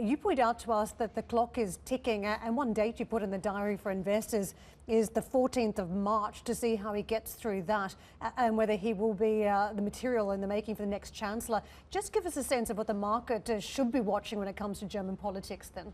You point out to us that the clock is ticking, and one date you put in the diary for investors is the 14th of March to see how he gets through that and whether he will be the material in the making for the next Chancellor. Just give us a sense of what the market should be watching when it comes to German politics then.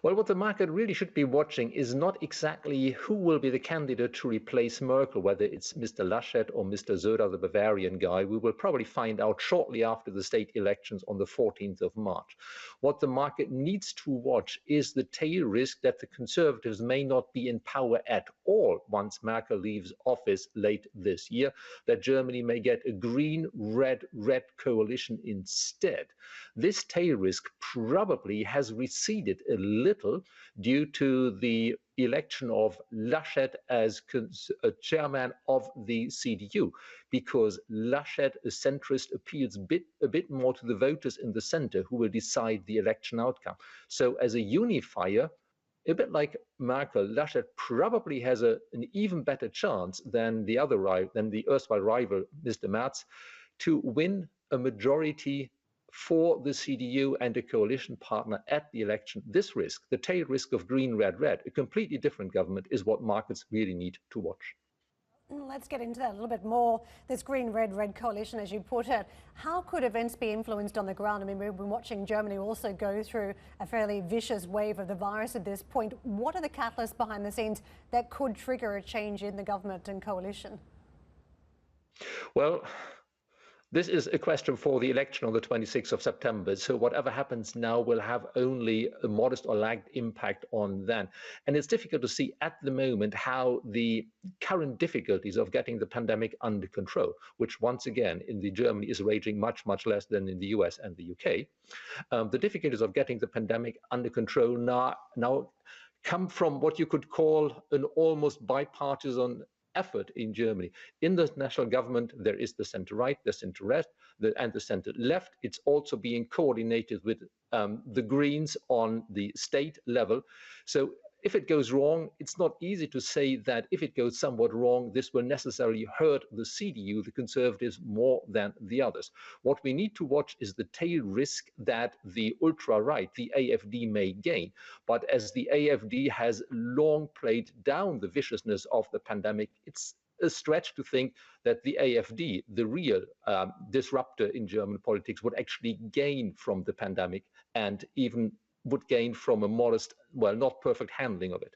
Well, what the market really should be watching is not exactly who will be the candidate to replace Merkel, whether it's Mr. Laschet or Mr. Söder, the Bavarian guy. We will probably find out shortly after the state elections on the 14th of March. What the market needs to watch is the tail risk that the Conservatives may not be in power at all once Merkel leaves office late this year, that Germany may get a green-red coalition instead. This tail risk probably has receded a little due to the election of Laschet as chairman of the CDU, because Laschet, a centrist, appeals a bit more to the voters in the center who will decide the election outcome. So as a unifier, a bit like Merkel, Laschet probably has an even better chance than the erstwhile rival, Mr. Merz, to win a majority for the CDU and a coalition partner at the election. This risk, the tail risk of green, red, red, a completely different government, is what markets really need to watch. Let's get into that a little bit more. This green, red, red coalition, as you put it, how could events be influenced on the ground? I mean, we've been watching Germany also go through a fairly vicious wave of the virus at this point. What are the catalysts behind the scenes that could trigger a change in the government and coalition? Well, this is a question for the election on the 26th of September. So whatever happens now will have only a modest or lagged impact on then. And it's difficult to see at the moment how the current difficulties of getting the pandemic under control, which once again in Germany is raging much, much less than in the US and the UK. The difficulties of getting the pandemic under control now come from what you could call an almost bipartisan effort in Germany. In the national government, there is the center-right, the center-left, and the center-left. It's also being coordinated with the Greens on the state level. So if it goes wrong, it's not easy to say that if it goes somewhat wrong, this will necessarily hurt the CDU, the Conservatives, more than the others. What we need to watch is the tail risk that the ultra-right, the AfD, may gain. But as the AfD has long played down the viciousness of the pandemic, it's a stretch to think that the AfD, the real disruptor in German politics, would actually gain from the pandemic and even would gain from a modest, well, not perfect handling of it.